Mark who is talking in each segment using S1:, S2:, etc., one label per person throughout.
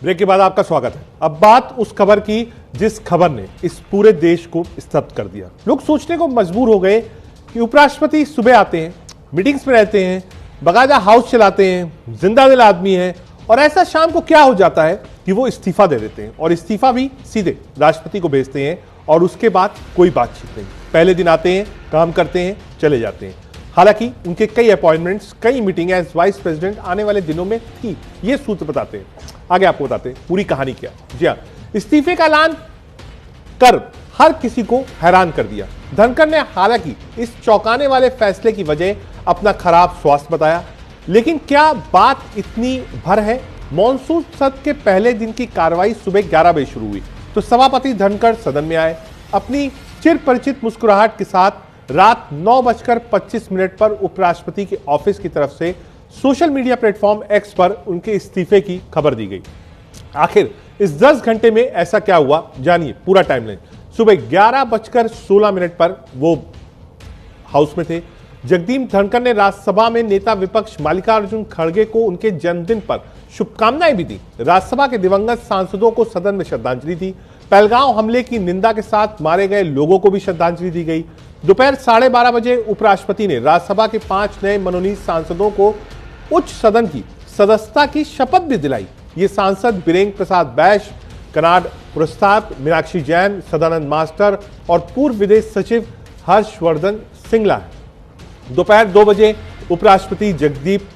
S1: Break के बाद आपका स्वागत है। अब बात उस खबर की जिस खबर ने इस पूरे देश को स्तब्ध कर दिया। लोग सोचने को मजबूर हो गए कि उपराष्ट्रपति सुबह आते हैं, मीटिंग्स में रहते हैं, बकायदा हाउस चलाते हैं, जिंदा दिल आदमी है, और ऐसा शाम को क्या हो जाता है कि वो इस्तीफा दे देते हैं, और इस्तीफा भी सीधे राष्ट्रपति को भेजते हैं, और उसके बाद कोई बातचीत नहीं। पहले दिन आते हैं, काम करते हैं, चले जाते हैं। हालांकि उनके कई अपॉइंटमेंट्स, कई मीटिंग एज वाइस प्रेसिडेंट आने वाले दिनों में थी। ये सूत्र बताते हैं, आगे आपको बताते हैं पूरी कहानी क्या। जी हाँ, इस्तीफे का ऐलान कर हर किसी को हैरान कर दिया। धनखड़ ने हालांकि इस चौंकाने वाले फैसले की वजह अपना खराब स्वास्थ्य बताया, लेकिन क्या बात इतनी भर है? मॉनसून सत्र के पहले दिन की कार्रवाई सुबह 11 बजे शुरू हुई तो सभापति धनखड़ सदन में आए। अपनी चिर परिचित मुस्कुराहट के साथ रात 9:25 पर उपराष्ट्रपति के ऑफिस की तरफ से सोशल मीडिया प्लेटफॉर्म एक्स पर उनके इस्तीफे की खबर दी गई। आखिर इस 10 घंटे में ऐसा क्या हुआ, जानिए पूरा टाइमलाइन। सुबह 11:16 पर वो हाउस में थे। जगदीप धनखड़ ने राज्यसभा में नेता विपक्ष मल्लिकार्जुन खड़गे को उनके जन्मदिन पर शुभकामनाएं भी दी। राज्यसभा के दिवंगत सांसदों को सदन में श्रद्धांजलि दी। पहलगांव हमले की निंदा के साथ मारे गए लोगों को भी श्रद्धांजलि दी गई। दोपहर 12:30 बजे उपराष्ट्रपति ने राज्यसभा के 5 नए मनोनीत सांसदों को उच्च सदन की सदस्यता की शपथ भी दिलाई। ये सांसद बीरेंद्र प्रसाद बैश, कनाड प्रस्ताव मीनाक्षी जैन, सदानंद मास्टर और पूर्व विदेश सचिव हर्षवर्धन सिंगला है। दोपहर 2 बजे उपराष्ट्रपति जगदीप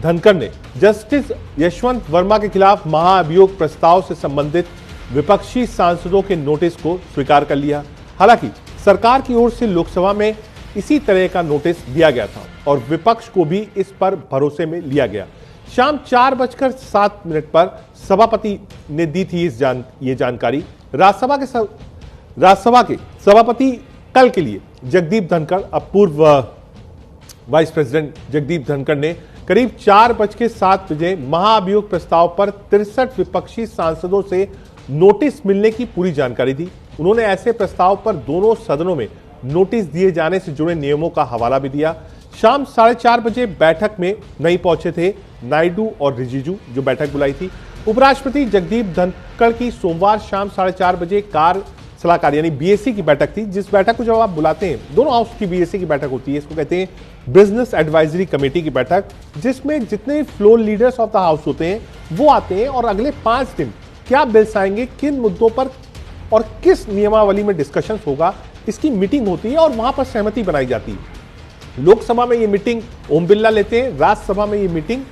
S1: धनखड़ ने जस्टिस यशवंत वर्मा के खिलाफ महाअभियोग प्रस्ताव से संबंधित विपक्षी सांसदों के नोटिस को स्वीकार कर लिया। हालांकि सरकार की ओर से लोकसभा में इसी तरह का नोटिस दिया गया था और विपक्ष को भी इस पर भरोसे में लिया गया। शाम 4:07 पर सभापति ने दी थी ये जानकारी। राज्यसभा के सभापति कल के लिए जगदीप धनखड़, अब पूर्व वाइस प्रेसिडेंट जगदीप धनखड़ ने करीब 4:07 बजे महाअभियोग प्रस्ताव पर 63 विपक्षी सांसदों से नोटिस मिलने की पूरी जानकारी दी। उन्होंने ऐसे प्रस्ताव पर दोनों सदनों में नोटिस दिए जाने से जुड़े नियमों का हवाला भी दिया। शाम 4:30 बजे बैठक में नहीं पहुंचे थे नायडू और रिजिजू, जो बैठक बुलाई थी। उपराष्ट्रपति जगदीप धनखड़ की सोमवार शाम 4:30 बजे कार्य सलाहकार यानी बीएसी की बैठक थी। जिस बैठक को जब आप बुलाते हैं, दोनों हाउस की बीएसी की बैठक होती है, इसको कहते हैं बिजनेस एडवाइजरी कमेटी की बैठक, जिसमें जितने floor leaders of the house होते हैं वो आते हैं और अगले 5 दिन क्या बिल्स आएंगे, किन मुद्दों पर और किस नियमावली में डिस्कशन होगा, इसकी मीटिंग होती है और वहां पर सहमति बनाई जाती है। लोकसभा में ये मीटिंग ओम बिरला लेते हैं, राज्यसभा में ये मीटिंग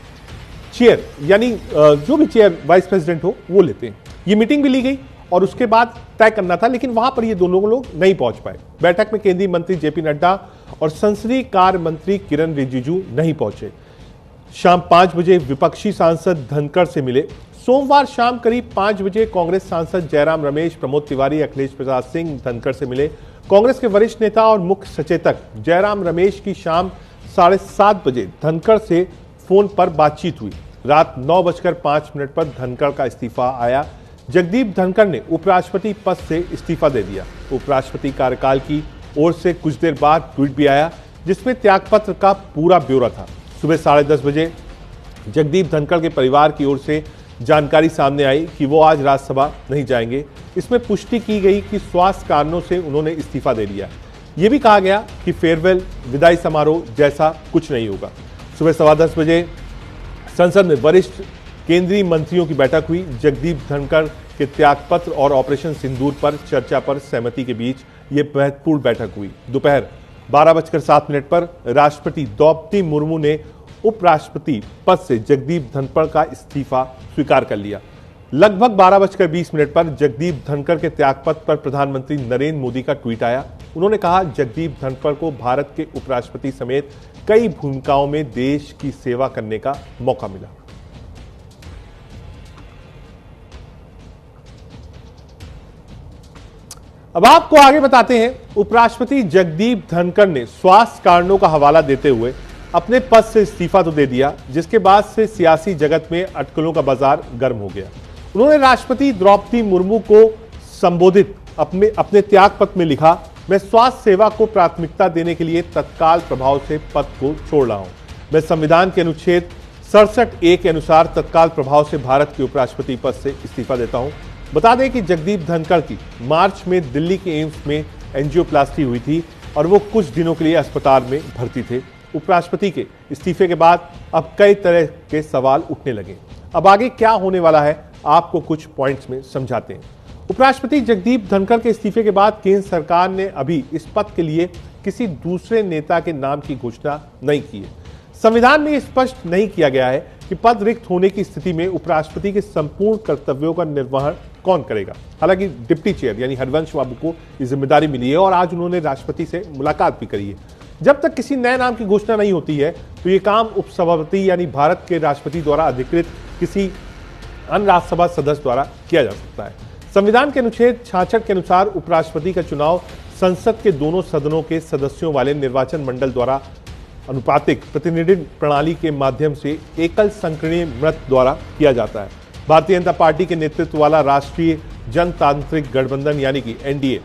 S1: चेयर यानी जो भी चेयर वाइस प्रेसिडेंट हो वो लेते हैं। ये मीटिंग भी ली गई और उसके बाद तय करना था, लेकिन वहां पर ये दोनों लोग नहीं पहुंच पाए। बैठक में केंद्रीय मंत्री जेपी नड्डा और संसदीय कार्य मंत्री किरण रिजिजू नहीं पहुंचे। शाम 5 बजे विपक्षी सांसद धनखड़ से मिले। सोमवार शाम करीब 5 बजे कांग्रेस सांसद जयराम रमेश, प्रमोद तिवारी, अखिलेश प्रसाद सिंह धनखड़ से मिले। कांग्रेस के वरिष्ठ नेता और मुख्य सचेतक जयराम रमेश की शाम 7:30 बजे धनखड़ से फोन पर बातचीत हुई। रात 9:05 पर धनखड़ का इस्तीफा आया। जगदीप धनखड़ ने उपराष्ट्रपति पद से इस्तीफा दे दिया। उपराष्ट्रपति कार्यकाल की ओर से कुछ देर बाद ट्वीट भी आया जिसमें त्यागपत्र का पूरा ब्यौरा था। सुबह 10:30 बजे जगदीप धनखड़ के परिवार की ओर से जानकारी सामने आई कि वो आज राज्यसभा नहीं जाएंगे। इसमें पुष्टि की गई कि स्वास्थ्य कारणों से उन्होंने इस्तीफा दे दिया। यह भी कहा गया कि फेयरवेल विदाई समारोह जैसा कुछ नहीं होगा। सुबह 10:15 बजे संसद में वरिष्ठ केंद्रीय मंत्रियों की बैठक हुई। जगदीप धनखड़ के त्यागपत्र और ऑपरेशन सिंदूर पर चर्चा पर सहमति के बीच यह महत्वपूर्ण बैठक हुई। दोपहर 12:07 पर राष्ट्रपति द्रौपदी मुर्मू ने उपराष्ट्रपति पद से जगदीप धनखड़ का इस्तीफा स्वीकार कर लिया। लगभग 12:20 पर जगदीप धनखड़ के त्यागपत्र पर प्रधानमंत्री नरेंद्र मोदी का ट्वीट आया। उन्होंने कहा, जगदीप धनखड़ को भारत के उपराष्ट्रपति समेत कई भूमिकाओं में देश की सेवा करने का मौका मिला। अब आपको आगे बताते हैं। उपराष्ट्रपति जगदीप धनखड़ ने स्वास्थ्य कारणों का हवाला देते हुए अपने पद से इस्तीफा तो दे दिया, जिसके बाद से सियासी जगत में अटकलों का बाजार गर्म हो गया। उन्होंने राष्ट्रपति द्रौपदी मुर्मू को संबोधित अपने त्यागपत्र में लिखा, मैं स्वास्थ्य सेवा को प्राथमिकता देने के लिए तत्काल प्रभाव से पद को छोड़ रहा हूं। मैं संविधान के अनुच्छेद 67A के अनुसार तत्काल प्रभाव से भारत के उपराष्ट्रपति पद से इस्तीफा देता हूं। बता दें कि जगदीप धनखड़ की मार्च में दिल्ली के एम्स में एंजियोप्लास्टी हुई थी और वो कुछ दिनों के लिए अस्पताल में भर्ती थे। उपराष्ट्रपति के इस्तीफे के बाद अब कई तरह के सवाल उठने लगे। अब आगे क्या होने वाला है, आपको कुछ पॉइंट्स में समझाते हैं। उपराष्ट्रपति जगदीप धनखड़ के इस्तीफे के बाद केंद्र सरकार ने अभी इस पद के लिए किसी दूसरे नेता के नाम की घोषणा नहीं की है। संविधान में स्पष्ट नहीं किया गया है कि पद रिक्त होने की स्थिति में उपराष्ट्रपति के संपूर्ण कर्तव्यों का निर्वहन कौन करेगा। हालांकि डिप्टी चेयर यानी हरिवंश बाबू को ये जिम्मेदारी मिली है और आज उन्होंने राष्ट्रपति से मुलाकात भी करी है। जब तक किसी नए नाम की घोषणा नहीं होती है तो ये काम उपसभापति यानी भारत के राष्ट्रपति द्वारा अधिकृत किसी अन्य राज्यसभा सदस्य द्वारा किया जा सकता है। संविधान के अनुच्छेद 66 के अनुसार उपराष्ट्रपति का चुनाव संसद के दोनों सदनों के सदस्यों वाले निर्वाचन मंडल द्वारा अनुपातिक प्रतिनिधि प्रणाली के माध्यम से एकल संकीर्ण मत द्वारा किया जाता है। भारतीय जनता पार्टी के नेतृत्व वाला राष्ट्रीय जनतांत्रिक गठबंधन यानी कि एनडीए,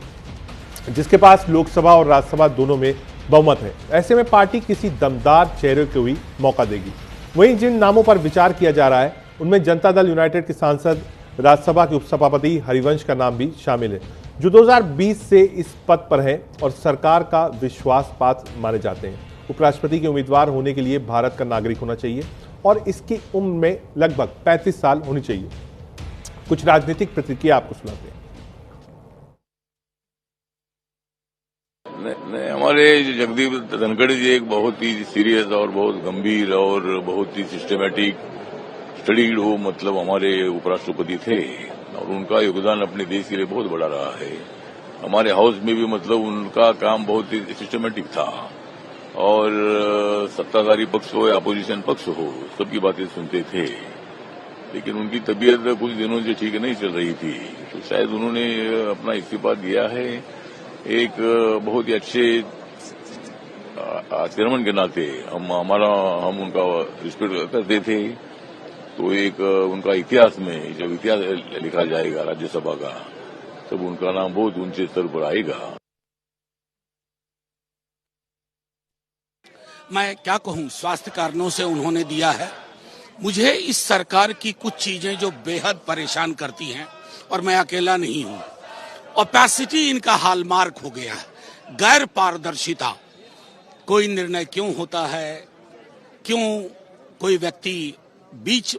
S1: जिसके पास लोकसभा और राज्यसभा दोनों में बहुमत है, ऐसे में पार्टी किसी दमदार चेहरे को भी मौका देगी। वहीं जिन नामों पर विचार किया जा रहा है उनमें जनता दल यूनाइटेड के सांसद, राज्यसभा के उपसभापति हरिवंश का नाम भी शामिल है, जो 2020 से इस पद पर हैं और सरकार का विश्वास पात्र माने जाते हैं। उपराष्ट्रपति के उम्मीदवार होने के लिए भारत का नागरिक होना चाहिए और इसकी उम्र में लगभग 35 साल होनी चाहिए। कुछ राजनीतिक प्रतिक्रिया आपको सुनाते हैं।
S2: हमारे जगदीप धनखड़ जी एक बहुत ही सीरियस और बहुत गंभीर और बहुत ही सिस्टमेटिक स्टडीड हो मतलब हमारे उपराष्ट्रपति थे और उनका योगदान अपने देश के लिए बहुत बड़ा रहा है। हमारे हाउस में भी मतलब उनका काम बहुत ही सिस्टमेटिक था और सत्ताधारी पक्ष हो या अपोजिशन पक्ष हो सबकी बातें सुनते थे, लेकिन उनकी तबीयत कुछ दिनों से ठीक नहीं चल रही थी तो शायद उन्होंने अपना इस्तीफा दिया है। एक बहुत ही अच्छे आचरण के नाते हम उनका रिस्पेक्ट करते थे, तो एक उनका इतिहास में जब इतिहास लिखा जाएगा राज्यसभा का तब उनका नाम बहुत ऊंचे स्तर पर आएगा।
S3: मैं क्या कहूं, स्वास्थ्य कारणों से उन्होंने दिया है। मुझे इस सरकार की कुछ चीजें जो बेहद परेशान करती हैं और मैं अकेला नहीं हूं। ओपेसिटी इनका हॉलमार्क हो गया है, गैर पारदर्शिता। कोई निर्णय क्यों होता है, क्यों कोई व्यक्ति बीच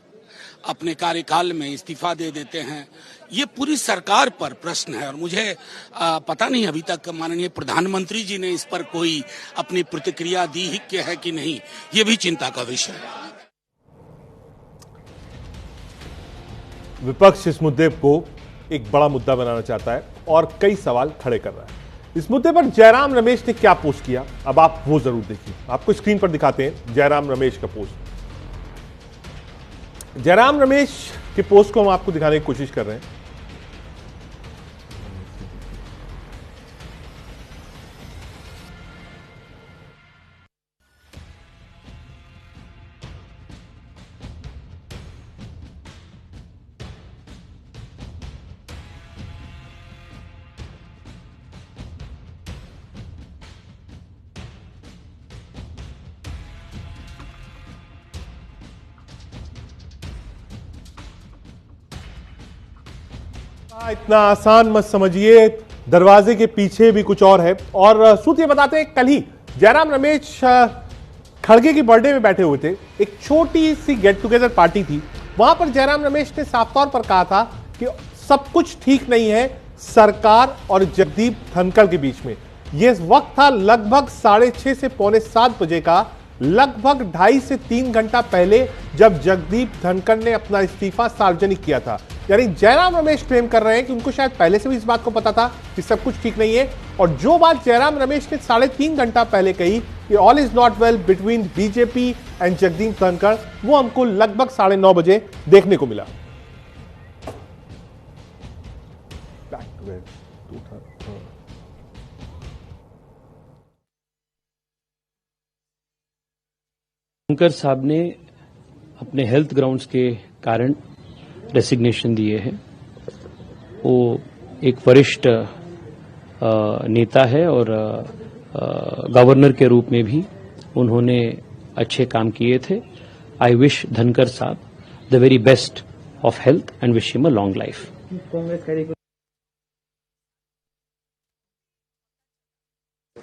S3: अपने कार्यकाल में इस्तीफा दे देते हैं, ये पूरी सरकार पर प्रश्न है और मुझे पता नहीं अभी तक माननीय प्रधानमंत्री जी ने इस पर कोई अपनी प्रतिक्रिया दी है कि नहीं, ये भी चिंता का विषय है।
S1: विपक्ष इस मुद्दे को एक बड़ा मुद्दा बनाना चाहता है और कई सवाल खड़े कर रहा है। इस मुद्दे पर जयराम रमेश ने क्या पोस्ट किया, अब आप वो जरूर देखिए। आपको स्क्रीन पर दिखाते हैं जयराम रमेश का पोस्ट। जयराम रमेश के पोस्ट को हम आपको दिखाने की कोशिश कर रहे हैं। इतना आसान मत समझिए, दरवाजे के पीछे भी कुछ और है। और सूत्र ये बताते हैं, कल ही जयराम रमेश खड़गे की बर्थडे में बैठे हुए थे। एक छोटी सी गेट टुगेदर पार्टी थी, वहां पर जयराम रमेश ने साफ तौर पर कहा था कि सब कुछ ठीक नहीं है सरकार और जगदीप धनखड़ के बीच में। यह वक्त था लगभग 6:30 से 6:45 बजे का, लगभग 2.5 से 3 घंटा पहले, जब जगदीप धनखड़ ने अपना इस्तीफा सार्वजनिक किया था। यानी जयराम रमेश क्लेम कर रहे हैं कि उनको शायद पहले से भी इस बात को पता था कि सब कुछ ठीक नहीं है। और जो बात जयराम रमेश ने 3.5 घंटा पहले कही कि all is not well between BJP and Jagdeep Dhankhar, वो हमको लगभग 9:30 बजे देखने को मिला।
S4: धनखड़ साहब ने अपने हेल्थ ग्राउंड्स के कारण रेसिग्नेशन दिए हैं। वो एक वरिष्ठ नेता है और गवर्नर के रूप में भी उन्होंने अच्छे काम किए थे। I wish Dhankar Saab the very best of health and wish him a long life.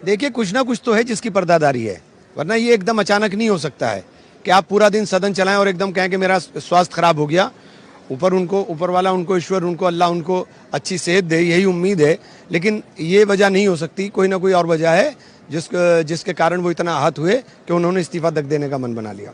S5: देखिए, कुछ ना कुछ तो है जिसकी पर्दादारी है, वरना ये एकदम अचानक नहीं हो सकता है कि आप पूरा दिन सदन चलाएं और एकदम कहें कि मेरा स्वास्थ्य खराब हो गया। ऊपर वाला उनको, ईश्वर उनको, अल्लाह उनको अच्छी सेहत दे, यही उम्मीद है। लेकिन ये वजह नहीं हो सकती, कोई ना कोई और वजह है जिसके कारण वो इतना आहत हुए कि उन्होंने इस्तीफा तक देने का मन बना लिया।